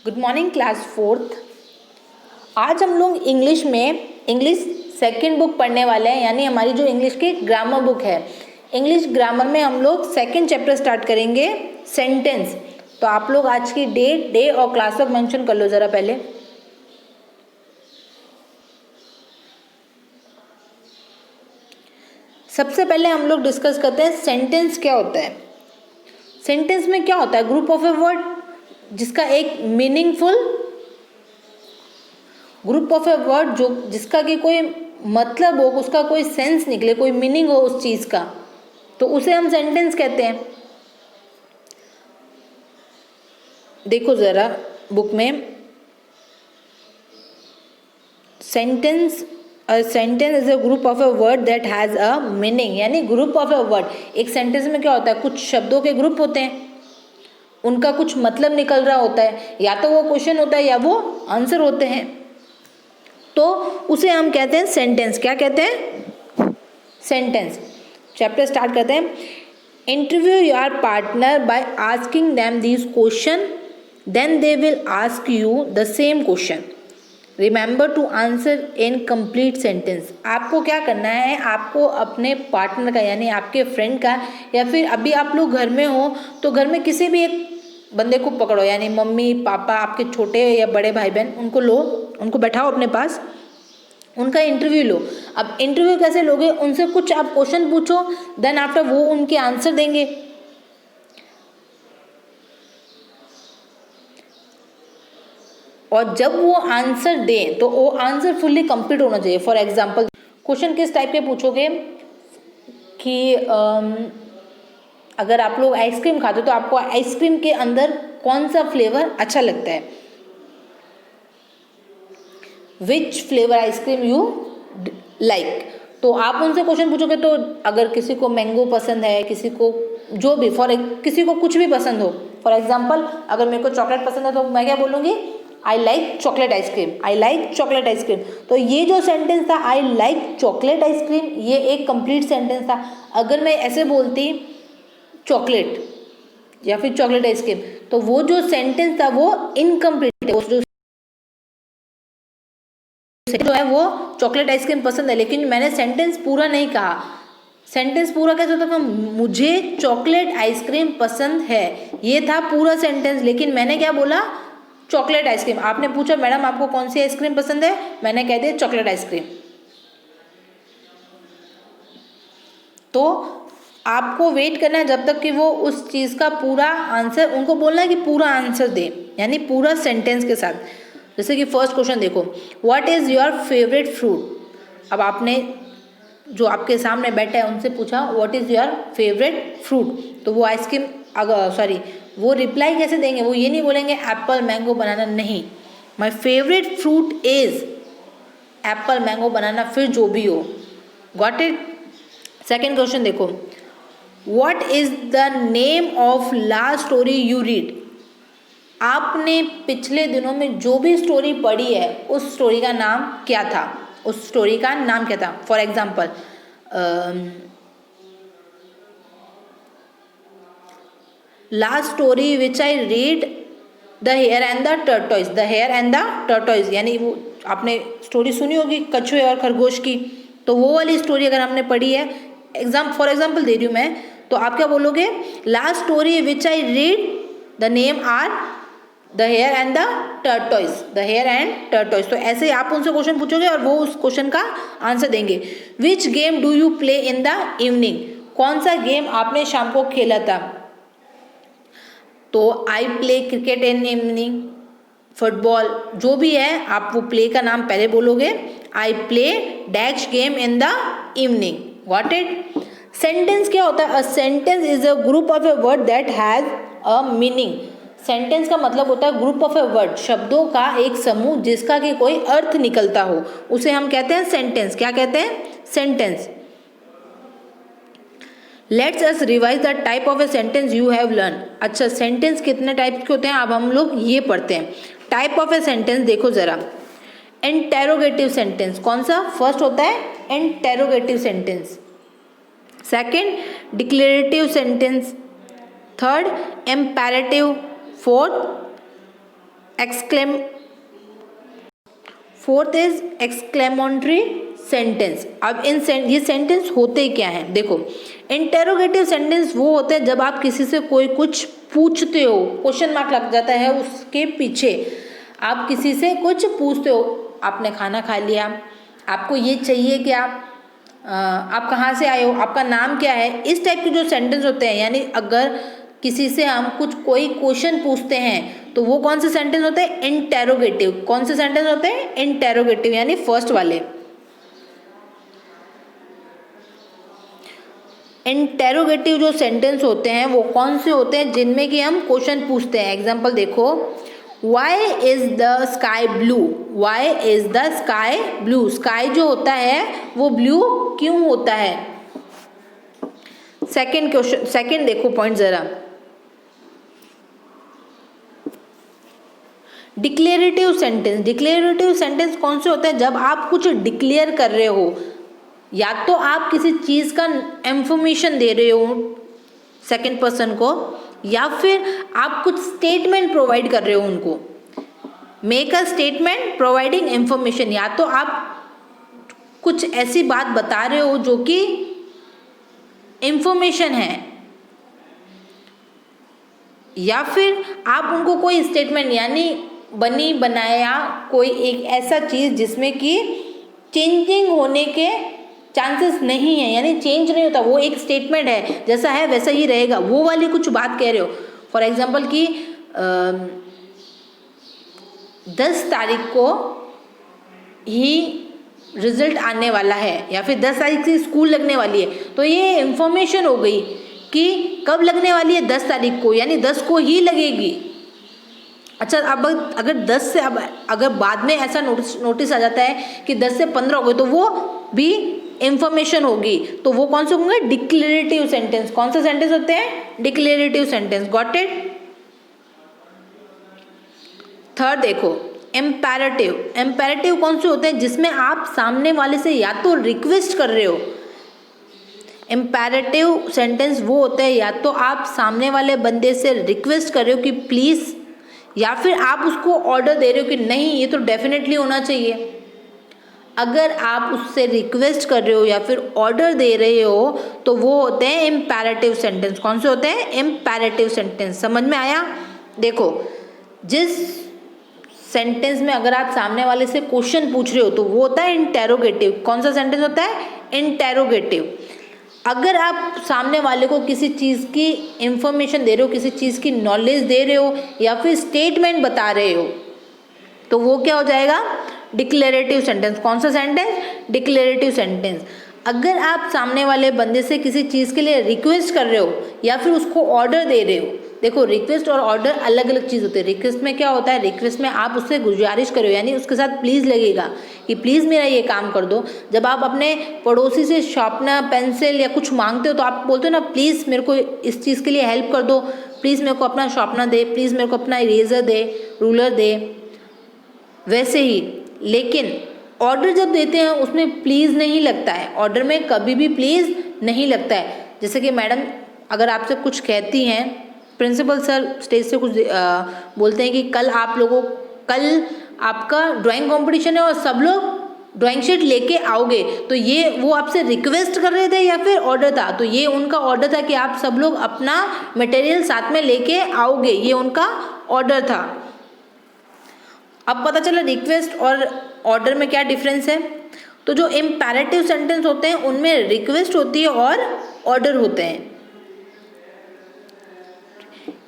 Good morning class fourth. आज हम लोग इंग्लिश सेकंड बुक पढ़ने वाले हैं, यानी हमारी जो इंग्लिश की ग्रामर बुक है। इंग्लिश ग्रामर में हम लोग सेकंड चैप्टर स्टार्ट करेंगे, सेंटेंस। तो आप लोग आज की डेट, डे और क्लास वर्क मेंशन कर लो ज़रा पहले। सबसे पहले हम लोग डिस्कस करते हैं सेंटेंस क्या होता है। सेंटेंस में क्या होता है? ग्रुप ऑफ ए वर्ड जिसका एक meaningful, group of a word जो जिसका कि कोई मतलब हो, उसका कोई सेंस निकले, कोई मीनिंग हो उस चीज का, तो उसे हम सेंटेंस कहते हैं। देखो जरा बुक में, sentence is a group of a word that has a meaning, यानी ग्रुप ऑफ अ वर्ड। एक सेंटेंस में क्या होता है? कुछ शब्दों के ग्रुप होते हैं, उनका कुछ मतलब निकल रहा होता है, या तो वो क्वेश्चन होता है या वो आंसर होते हैं, तो उसे हम कहते हैं सेंटेंस। क्या कहते हैं? सेंटेंस। चैप्टर स्टार्ट करते हैं। Interview your partner by asking them this question, then they will ask you the same question. Remember to answer in complete sentence. आपको क्या करना है? आपको अपने पार्टनर का, यानी आपके फ्रेंड का, या फिर अभी आप लोग घर में हो तो घर में किसी भी एक बंदे को पकड़ो, यानी मम्मी पापा, आपके छोटे या बड़े भाई बहन, उनको लो, उनको बैठाओ अपने पास, उनका इंटरव्यू लो। अब इंटरव्यू कैसे लोगे? उनसे कुछ आप क्वेश्चन पूछो, देन आफ्टर वो उनके आंसर देंगे। और जब वो आंसर दें तो वो आंसर फुल्ली कंप्लीट होना चाहिए। फॉर एग्जाम्पल, क्वेश्चन किस टाइप के पूछोगे कि अगर आप लोग आइसक्रीम खाते हो तो आपको आइसक्रीम के अंदर कौन सा फ्लेवर अच्छा लगता है? विच फ्लेवर आइसक्रीम यू लाइक। तो आप उनसे क्वेश्चन पूछोगे, तो अगर किसी को मैंगो पसंद है, किसी को जो भी, किसी को कुछ भी पसंद हो, फॉर एग्जाम्पल अगर मेरे को चॉकलेट पसंद है तो मैं क्या बोलूँगी? I like chocolate ice cream, I like chocolate ice cream. तो ये जो सेंटेंस था, आई लाइक चॉकलेट आइसक्रीम, ये एक कंप्लीट सेंटेंस था। अगर मैं ऐसे बोलती चॉकलेट या फिर चॉकलेट आइसक्रीम, तो वो जो सेंटेंस था वो इनकम्प्लीट है। जो है वो चॉकलेट आइसक्रीम पसंद है, लेकिन मैंने सेंटेंस पूरा नहीं कहा। सेंटेंस पूरा कैसे होता था? मुझे चॉकलेट आइसक्रीम पसंद है, ये था पूरा सेंटेंस, लेकिन मैंने क्या बोला? Chocolate ice cream. आपने पूछा मैडम आपको कौन सी आइसक्रीम पसंद है, मैंने कह दिया चॉकलेट आइसक्रीम। तो आपको वेट करना है जब तक कि वो उस चीज़ का पूरा आंसर, उनको बोलना है कि पूरा आंसर दे, यानी पूरा सेंटेंस के साथ। जैसे कि फर्स्ट क्वेश्चन देखो, what is your favourite fruit. अब आपने जो आपके सामने बैठा है उनसे पूछा what is your favourite fruit, तो वो आइसक्रीम, अगर वो रिप्लाई कैसे देंगे? वो ये नहीं बोलेंगे एप्पल मैंगो बनाना, नहीं, my favourite fruit is Apple mango banana, फिर जो भी हो। Got it? सेकेंड क्वेश्चन देखो, what is the name of last story you read. आपने पिछले दिनों में जो भी स्टोरी पढ़ी है उस स्टोरी का नाम क्या था? उस स्टोरी का नाम क्या था? For example, last story which I read, the hare and the tortoise. The hare and the tortoise, यानी वो आपने स्टोरी सुनी होगी कछुए और खरगोश की, तो वो वाली स्टोरी अगर हमने पढ़ी है, फॉर एग्जाम्पल दे रही हूँ मैं, तो आप क्या बोलोगे? Last story which I read, the name are the hare and the tortoise, the hare and tortoise. तो ऐसे ही आप उनसे क्वेश्चन पूछोगे और वो उस क्वेश्चन का आंसर देंगे। Which game do you play in the evening. कौन सा गेम आपने शाम को खेला था? तो I play cricket in evening, football, जो भी है आप वो प्ले का नाम पहले बोलोगे, I play dash game in the evening. Got it? Sentence क्या होता है? A sentence is a group of a word that has a meaning. Sentence का मतलब होता है ग्रुप ऑफ ए वर्ड, शब्दों का एक समूह जिसका कि कोई अर्थ निकलता हो, उसे हम कहते हैं सेंटेंस। क्या कहते हैं? Sentence. Let's us revise the type of a sentence you have learn. अच्छा, सेंटेंस कितने टाइप के होते हैं अब हम लोग ये पढ़ते हैं। टाइप ऑफ ए सेंटेंस देखो जरा। इंटेरोगेटिव सेंटेंस कौन सा? फर्स्ट होता है interrogative sentence. Second, declarative sentence. Third, imperative. Fourth, exclaim fourth is exclamatory sentence. अब ये सेंटेंस होते क्या हैं, देखो इंटेरोगेटिव सेंटेंस वो होते हैं जब आप किसी से कोई कुछ पूछते हो, क्वेश्चन मार्क लग जाता है उसके पीछे, आप किसी से कुछ पूछते हो, आपने खाना खा लिया, आपको ये चाहिए क्या, आप कहाँ से आए हो, आपका नाम क्या है, इस टाइप के जो सेंटेंस होते हैं, यानी अगर किसी से हम कोई क्वेश्चन पूछते हैं तो वो कौन से सेंटेंस होते हैं, इंटेरोगेटिव। कौन से सेंटेंस होते हैं, इंटेरोगेटिव, यानी फर्स्ट वाले। इंटेरोगेटिव जो सेंटेंस होते हैं वो कौन से होते हैं, जिनमें कि हम क्वेश्चन पूछते हैं। एग्जांपल देखो, why is the sky blue, why is the sky blue, sky जो होता है वो ब्लू क्यों होता है। सेकंड क्वेश्चन, सेकंड देखो पॉइंट जरा, डिक्लेरेटिव सेंटेंस। डिक्लेरेटिव सेंटेंस कौन से होते हैं, जब आप कुछ डिक्लेयर कर रहे हो, या तो आप किसी चीज का इंफॉर्मेशन दे रहे हो सेकंड पर्सन को, या फिर आप कुछ स्टेटमेंट प्रोवाइड कर रहे हो उनको। Make a statement providing information, या तो आप कुछ ऐसी बात बता रहे हो जो कि इंफॉर्मेशन है, या फिर आप उनको कोई स्टेटमेंट यानी बनी बनाया कोई एक ऐसा चीज जिसमें कि चेंजिंग होने के चांसेस नहीं है, यानी चेंज नहीं होता, वो एक स्टेटमेंट है, जैसा है वैसा ही रहेगा, वो वाली कुछ बात कह रहे हो। फॉर एग्जाम्पल कि 10 तारीख को ही रिजल्ट आने वाला है, या फिर 10 तारीख से स्कूल लगने वाली है, तो ये इंफॉर्मेशन हो गई कि कब लगने वाली है, 10 तारीख को, यानी 10 को ही लगेगी। अच्छा, अब अगर 10 से अब अगर बाद में ऐसा नोटिस आ जाता है कि 10 से 15 हो गए, तो वो भी इंफॉर्मेशन होगी, तो वो कौन से होंगे, डिक्लेरेटिव सेंटेंस। कौन से सेंटेंस होते हैं, declarative sentence. Got it. Third देखो, इम्पेरेटिव। इम्पेरेटिव कौन से होते हैं, जिसमें आप सामने वाले से या तो रिक्वेस्ट कर रहे हो। इम्पेरेटिव सेंटेंस वो होते हैं या तो आप सामने वाले बंदे से रिक्वेस्ट कर रहे हो कि प्लीज, या फिर आप उसको ऑर्डर दे रहे हो कि नहीं ये तो डेफिनेटली होना चाहिए। अगर आप उससे रिक्वेस्ट कर रहे हो या फिर ऑर्डर दे रहे हो तो वो होते हैं इम्पेरेटिव सेंटेंस। कौन से होते हैं, इम्पेरेटिव सेंटेंस। समझ में आया। देखो, जिस सेंटेंस में अगर आप सामने वाले से क्वेश्चन पूछ रहे हो तो वो होता है इंटेरोगेटिव। कौन सा सेंटेंस होता है, इंटेरोगेटिव। अगर आप सामने वाले को किसी चीज़ की इंफॉर्मेशन दे रहे हो, किसी चीज़ की नॉलेज दे रहे हो, या फिर स्टेटमेंट बता रहे हो, तो वो क्या हो जाएगा, डिक्लेरेटिव सेंटेंस। कौन सा सेंटेंस, डिक्लेरेटिव सेंटेंस। अगर आप सामने वाले बंदे से किसी चीज़ के लिए रिक्वेस्ट कर रहे हो या फिर उसको ऑर्डर दे रहे हो, देखो रिक्वेस्ट और ऑर्डर अलग अलग चीज़ होती है। रिक्वेस्ट में क्या होता है, रिक्वेस्ट में आप उससे गुजारिश करो, यानी उसके साथ प्लीज़ लगेगा कि प्लीज़ मेरा ये काम कर दो। जब आप अपने पड़ोसी से शार्पनर, पेंसिल या कुछ मांगते हो तो आप बोलते हो ना, प्लीज़ मेरे को इस चीज़ के लिए हेल्प कर दो, प्लीज़ मेरे को अपना शार्पनर दे, प्लीज़ मेरे को अपना इरेजर दे, रूलर दे। वैसे ही लेकिन ऑर्डर जब देते हैं उसमें प्लीज़ नहीं लगता है, ऑर्डर में कभी भी प्लीज़ नहीं लगता है। जैसे कि मैडम अगर आपसे कुछ कहती हैं, प्रिंसिपल सर स्टेज से कुछ बोलते हैं कि कल आपका ड्राइंग कंपटीशन है और सब लोग ड्राइंग शीट लेके आओगे, तो ये वो आपसे रिक्वेस्ट कर रहे थे या फिर ऑर्डर था, तो ये उनका ऑर्डर था कि आप सब लोग अपना मटेरियल साथ में लेके आओगे, ये उनका ऑर्डर था। अब पता चला रिक्वेस्ट और ऑर्डर में क्या डिफरेंस है। तो जो इम्पेरेटिव सेंटेंस होते हैं उनमें रिक्वेस्ट होती है और ऑर्डर होते हैं।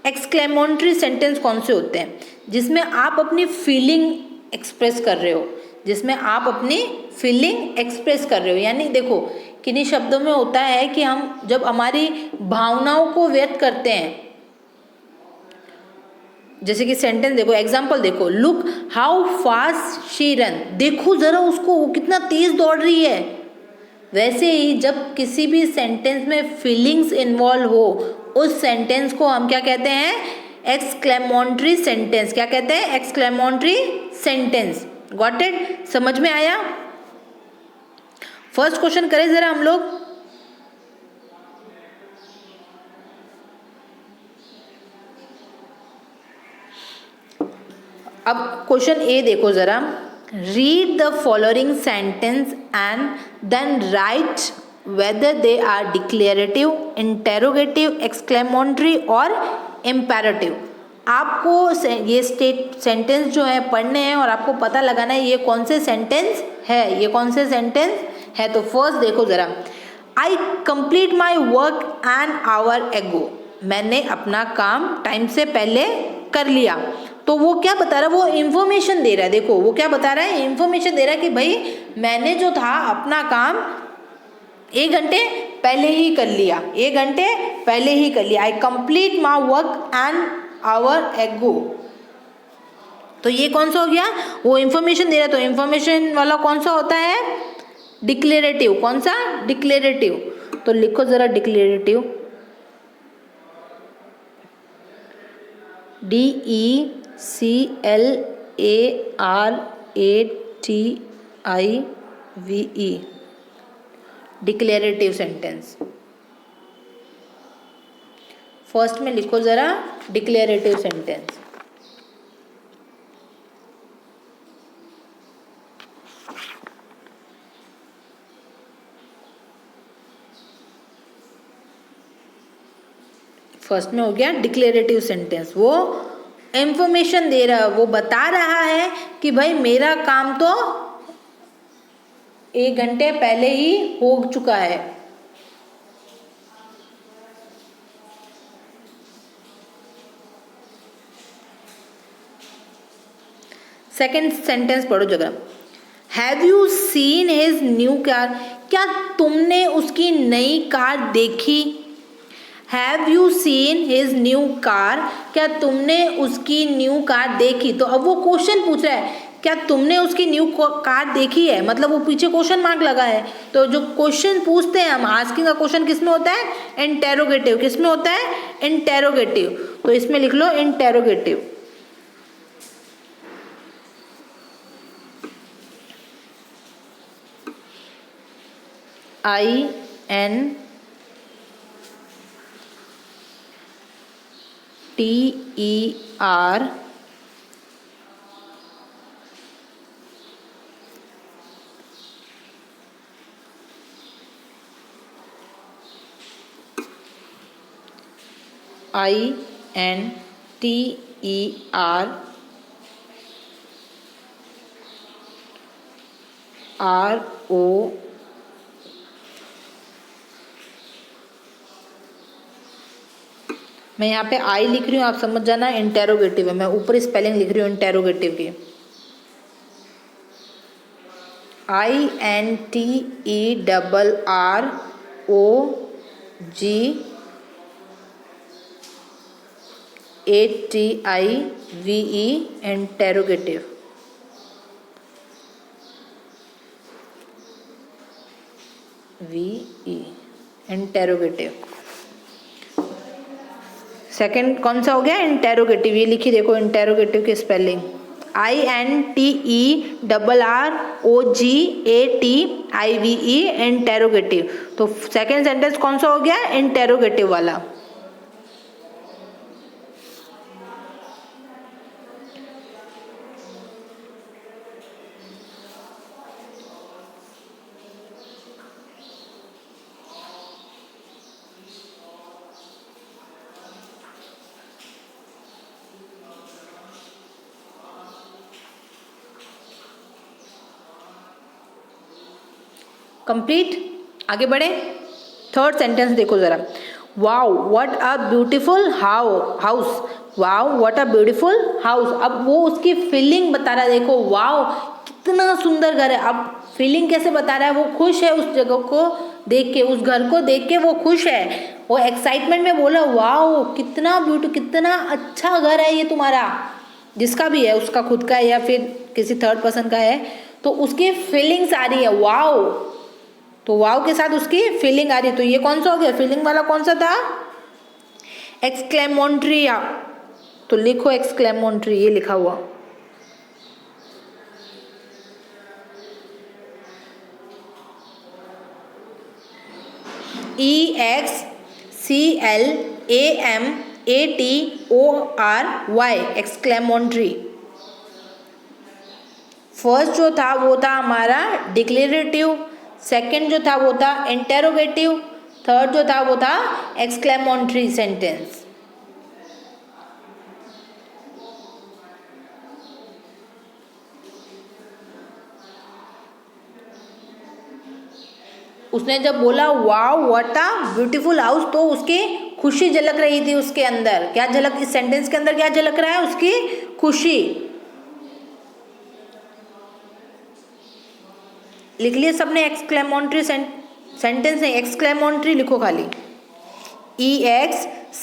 एक्सक्लेमेटरी सेंटेंस कौन से होते हैं, जिसमें आप अपनी फीलिंग एक्सप्रेस कर रहे हो, जिसमें आप अपनी फीलिंग एक्सप्रेस कर रहे हो। यानी देखो, किन्हीं शब्दों में होता है कि हम जब हमारी भावनाओं को व्यक्त करते हैं, जैसे कि सेंटेंस देखो, एग्जाम्पल देखो, look how fast she run, देखो जरा उसको, वो कितना तेज दौड़ रही है। वैसे ही जब किसी भी सेंटेंस में फीलिंग्स इन्वॉल्व हो, उस सेंटेंस को हम क्या कहते हैं, एक्सक्लेमेटरी सेंटेंस। क्या कहते हैं, एक्सक्लेमेटरी सेंटेंस। गॉट इट, समझ में आया। फर्स्ट क्वेश्चन करें जरा हम लोग। अब क्वेश्चन ए देखो ज़रा, read the following sentence and then write whether they are declarative, interrogative, exclamatory और इम्पेरेटिव। आपको ये सेंटेंस जो है पढ़ने हैं और आपको पता लगाना है ये कौन से सेंटेंस है, ये कौन से सेंटेंस है। तो फर्स्ट देखो ज़रा, आई complete my work an hour एगो, मैंने अपना काम टाइम से पहले कर लिया। तो वो क्या बता रहा है, वो इंफॉर्मेशन दे रहा है। देखो वो क्या बता रहा है, इंफॉर्मेशन दे रहा है कि भाई मैंने जो था अपना काम 1 घंटे पहले ही कर लिया, 1 घंटे पहले ही कर लिया। आई complete my work an hour एगो। तो ये कौन सा हो गया, वो इंफॉर्मेशन दे रहा है। तो इंफॉर्मेशन वाला कौन सा होता है, डिक्लेरेटिव। कौन सा, डिक्लेरेटिव। तो लिखो जरा declarative, DECLARATIVE, declarative sentence. First में लिखो जरा डिक्लेरेटिव सेंटेंस। फर्स्ट में हो गया डिक्लेरेटिव सेंटेंस, वो इंफॉर्मेशन दे रहा है, वो बता रहा है कि भाई मेरा काम तो 1 घंटे पहले ही हो चुका है। सेकेंड सेंटेंस पढ़ो जरा, have you seen his new car, क्या तुमने उसकी नई कार देखी। Have you seen his new car, क्या तुमने उसकी न्यू कार देखी। तो अब वो क्वेश्चन पूछ रहा है, क्या तुमने उसकी न्यू कार देखी है, मतलब वो पीछे क्वेश्चन मार्क लगा है। तो जो क्वेश्चन पूछते हैं हम, आस्किंग का क्वेश्चन किस में होता है, इंटेरोगेटिव। किस में होता है, इंटेरोगेटिव। तो इसमें लिख लो इंटेरोगेटिव। INTER RO मैं यहाँ पे आई लिख रही हूँ, आप समझ जाना इंटेरोगेटिव है। मैं ऊपर स्पेलिंग लिख रही हूँ इंटेरोगेटिव की, INTERROGATIVE, इंटेरोगेटिव। इंटेरोगेटिव। सेकंड कौन सा हो गया, इंटेरोगेटिव। ये लिखी देखो इंटेरोगेटिव की स्पेलिंग, INTERROGATIVE, इंटेरोगेटिव। तो सेकंड सेंटेंस कौन सा हो गया, इंटेरोगेटिव वाला। कंप्लीट, आगे बढ़े। थर्ड सेंटेंस देखो जरा, wow what a beautiful house, wow what a beautiful house. अब वो उसकी फीलिंग बता रहा है, देखो वाओ कितना सुंदर घर है। अब फीलिंग कैसे बता रहा है, वो खुश है उस जगह को देख के, उस घर को देख के वो खुश है। वो एक्साइटमेंट में बोला वाओ कितना कितना अच्छा घर है ये तुम्हारा, जिसका भी है, उसका खुद का है या फिर किसी थर्ड पर्सन का है, तो उसकी फीलिंग्स आ रही है वाओ। तो वाव के साथ उसकी फीलिंग आ रही है। तो ये कौन सा हो गया, फीलिंग वाला कौन सा था, एक्सक्लेमोटरी। तो लिखो एक्सक्लेमोटरी, ये लिखा हुआ। EXCLAMATORY, एक्सक्लेमोटरी। फर्स्ट जो था वो था हमारा डिक्लेरेटिव, सेकंड जो था वो था इंटेरोगेटिव, थर्ड जो था वो था एक्सक्लेमेटरी सेंटेंस। उसने जब बोला wow what a beautiful house, तो उसकी खुशी झलक रही थी उसके अंदर। क्या झलक, इस सेंटेंस के अंदर क्या झलक रहा है? उसकी खुशी। लिख लिए सबने एक्सक्लेमेटरी सेंटेंस है, एक्सक्लेमेटरी लिखो खाली, EXCLAMORY,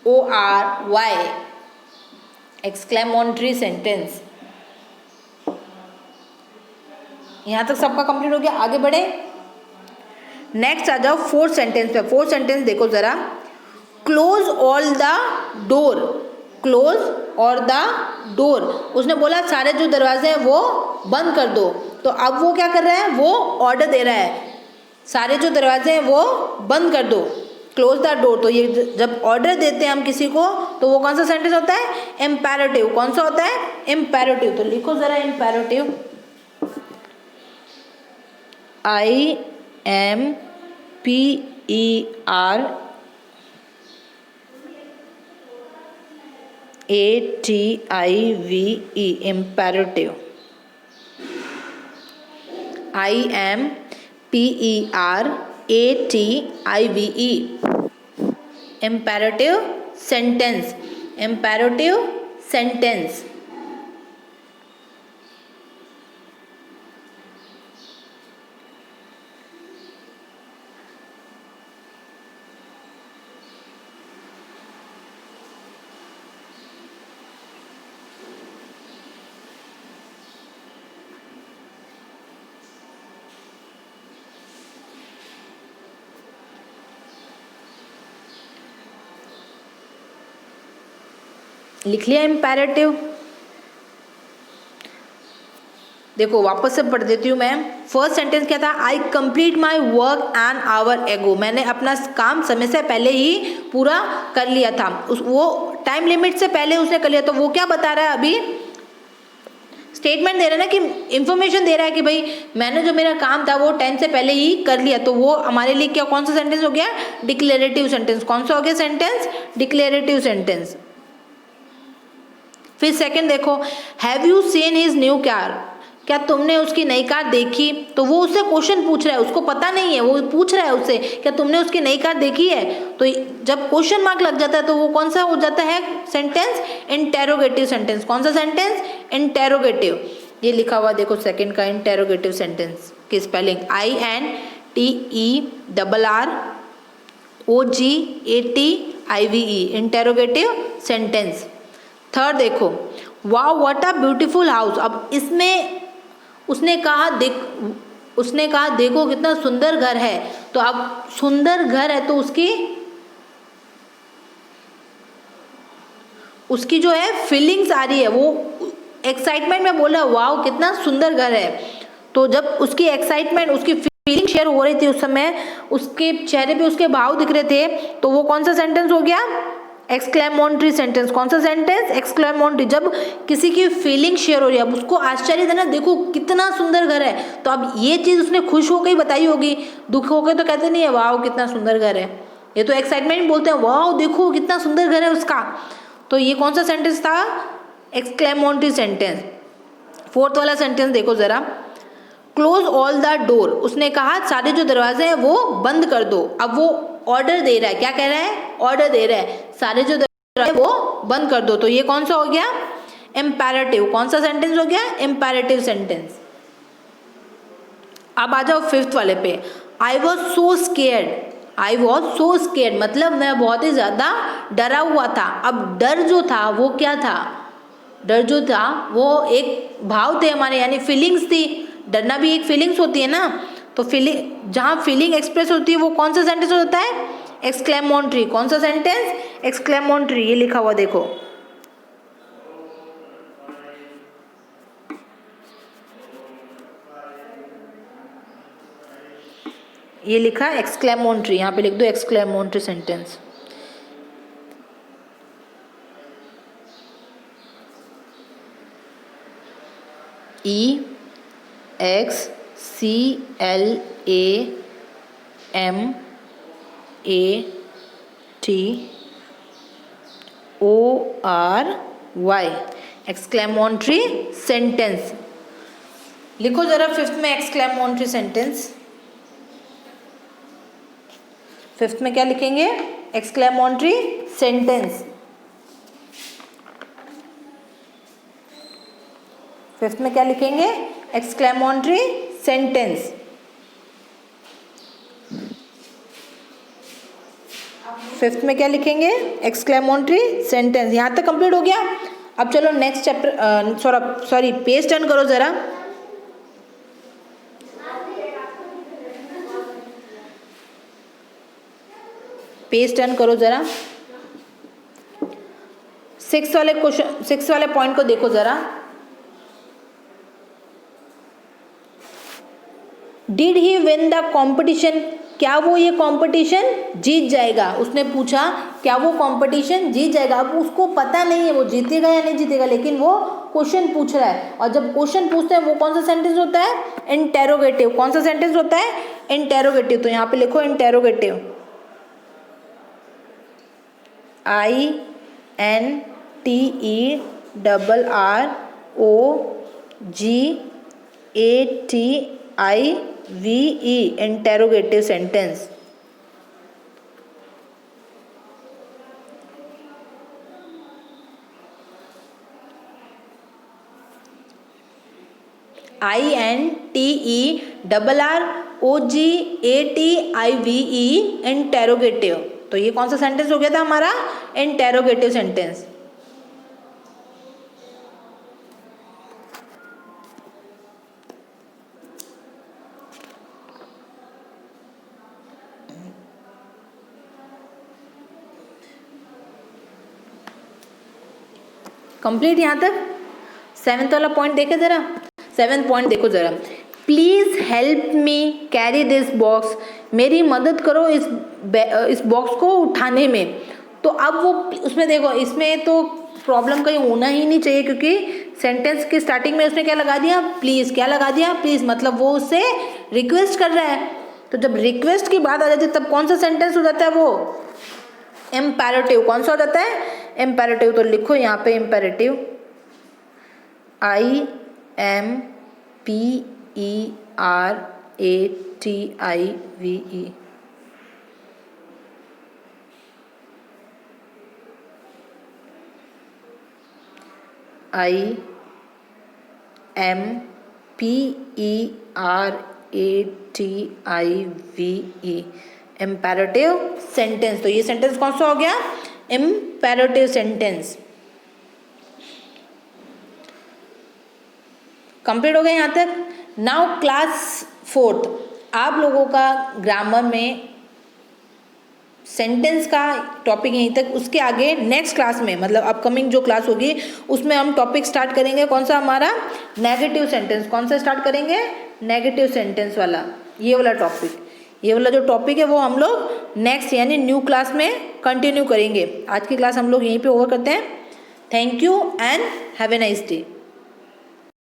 EXCLAMATORY, एक्सक्लेमेटरी सेंटेंस। यहां तक सबका कंप्लीट हो गया, आगे बढ़े। नेक्स्ट आ जाओ फोर्थ सेंटेंस पे। फोर्थ सेंटेंस देखो जरा, close all the door, close और द डोर। उसने बोला सारे जो दरवाजे हैं वो बंद कर दो, तो अब वो क्या कर रहा है? वो ऑर्डर दे रहा है, सारे जो दरवाजे हैं वो बंद कर दो, क्लोज द डोर। तो ये जब ऑर्डर देते हैं हम किसी को, तो वो कौन सा सेंटेंस होता है? इम्पेरेटिव। कौन सा होता है? इम्पेरेटिव। तो लिखो जरा imperative, IMPERATIVE, imperative, IMPERATIVE, imperative sentence, imperative sentence. लिख लिया इम्पेरेटिव। देखो वापस से पढ़ देती हूँ मैं। फर्स्ट सेंटेंस क्या था? आई complete my work an hour एगो, मैंने अपना काम समय से पहले ही पूरा कर लिया था। वो टाइम लिमिट से पहले उसने कर लिया। तो वो क्या बता रहा है? अभी स्टेटमेंट दे रहा है ना, कि इंफॉर्मेशन दे रहा है कि भाई मैंने जो मेरा काम था वो टाइम से पहले ही कर लिया। तो वो हमारे लिए क्या, कौन सा सेंटेंस हो गया? Declarative sentence. कौन सा हो गया सेंटेंस? Declarative sentence. फिर सेकंड देखो, have you seen his new car, क्या तुमने उसकी नई कार देखी? तो वो उससे क्वेश्चन पूछ रहा है, उसको पता नहीं है, वो पूछ रहा है उससे क्या तुमने उसकी नई कार देखी है। तो जब क्वेश्चन मार्क लग जाता है तो वो कौन सा हो जाता है सेंटेंस? Interrogative sentence. कौन सा सेंटेंस? इंटेरोगेटिव। ये लिखा हुआ देखो सेकंड का इंटेरोगेटिव सेंटेंस की spelling INTERROGATIVE, interrogative sentence. Third देखो, wow what a beautiful house. अब इसमें उसने कहा देखो कितना सुंदर घर है। तो अब सुंदर घर है तो उसकी जो है फीलिंग्स आ रही है, वो एक्साइटमेंट में बोल रहा है वाओ कितना सुंदर घर है। तो जब उसकी एक्साइटमेंट, उसकी फीलिंग शेयर हो रही थी उस समय, उसके चेहरे पे उसके भाव दिख रहे थे, तो वो कौन सा सेंटेंस हो गया? Exclamatory sentence. कौन सा सेंटेंस? एक्सक्लेमेटरी। जब किसी की फीलिंग शेयर हो रही है, अब उसको आश्चर्य था ना, देखो कितना सुंदर घर है, तो अब ये चीज़ उसने खुश होकर ही बताई होगी, दुख होकर तो कहते नहीं है वाओ कितना सुंदर घर है, ये तो एक्साइटमेंट बोलते हैं वाओ देखो कितना सुंदर घर है उसका। तो ये कौन सा सेंटेंस था? Exclamatory sentence. फोर्थ वाला सेंटेंस देखो जरा, क्लोज ऑल द डोर। उसने कहा सारे जो दरवाजे हैं वो बंद कर दो। अब वो ऑर्डर दे रहा है, क्या कह रहा है? ऑर्डर दे रहा है सारे जो दरवाजे हैं वो बंद कर दो। तो ये कौन सा हो गया? इम्पेरेटिव। कौन सा सेंटेंस हो गया? Imperative sentence. अब आ जाओ फिफ्थ वाले पे, I was so scared. I was so scared मतलब मैं बहुत ही ज़्यादा डरा हुआ था। अब डर जो था वो क्या था? डर जो था वो एक भाव थे हमारे, यानी फीलिंग्स थी। डरना भी एक फीलिंग्स होती है ना, तो फीलिंग, जहाँ फीलिंग एक्सप्रेस होती है वो कौन सा सेंटेंस होता है? एक्सक्लेमेटरी। कौन सा सेंटेंस? एक्सक्लेमेटरी। ये लिखा हुआ देखो, ये लिखा एक्सक्लेमोनट्री, यहाँ पे लिख दो exclamatory sentence. EXCLAMATORY, exclamatory sentence. लिखो जरा फिफ्थ में एक्सक्लेमोनट्री सेंटेंस। फिफ्थ में क्या लिखेंगे? एक्सक्लेमोनट्री सेंटेंस। फिफ्थ में क्या लिखेंगे? एक्सक्लेमोनट्री सेंटेंस। फिफ्थ में क्या लिखेंगे? एक्सक्लेमोनट्री सेंटेंस। यहाँ तक कंप्लीट हो गया। अब चलो next chapter, sorry page turn करो जरा। पेज टर्न करो जरा। 6 वाले क्वेश्चन, 6 वाले पॉइंट को देखो जरा। Did he win the competition, क्या वो ये कॉम्पिटिशन जीत जाएगा? उसने पूछा क्या वो कॉम्पिटिशन जीत जाएगा। अब उसको पता नहीं है वो जीतेगा या नहीं जीतेगा, लेकिन वो क्वेश्चन पूछ रहा है। और जब क्वेश्चन पूछते हैं वो कौन सा सेंटेंस होता है? इंटेरोगेटिव। कौन सा सेंटेंस होता है? इंटेरोगेटिव। तो यहाँ पे लिखो interrogative, INTERROGATIVE, interrogative sentence. INTERROGATIVE, interrogative. तो ये कौन सा सेंटेंस हो गया था हमारा? Interrogative sentence. कंप्लीट यहाँ तक। 7th वाला पॉइंट देखे जरा। 7th पॉइंट देखो जरा। Please help me carry this box, मेरी मदद करो इस बॉक्स को उठाने में। तो अब वो उसमें देखो, इसमें तो प्रॉब्लम कहीं होना ही नहीं चाहिए, क्योंकि सेंटेंस की स्टार्टिंग में उसने क्या लगा दिया? प्लीज। क्या लगा दिया? प्लीज। मतलब वो उससे रिक्वेस्ट कर रहा है। तो जब रिक्वेस्ट की बात आ जाती है तब कौन सा सेंटेंस हो जाता है? वो इम्पेरेटिव। कौन सा हो जाता है? इम्पेरेटिव। तो लिखो यहाँ पे imperative, IMPERATIVE। IMPERATIVE, imperative sentence. तो ये सेंटेंस कौन सा हो गया? Imperative sentence. कंप्लीट हो गया यहाँ तक। नाउ क्लास 4th, आप लोगों का ग्रामर में सेंटेंस का टॉपिक यहीं तक। उसके आगे नेक्स्ट क्लास में, मतलब अपकमिंग जो क्लास होगी उसमें हम टॉपिक स्टार्ट करेंगे। कौन सा? हमारा नेगेटिव सेंटेंस। कौन सा स्टार्ट करेंगे? नेगेटिव सेंटेंस वाला। ये वाला टॉपिक, ये वाला जो टॉपिक है वो हम लोग नेक्स्ट यानी न्यू क्लास में कंटिन्यू करेंगे। आज की क्लास हम लोग यहीं पे ओवर करते हैं। Thank you and have a nice day.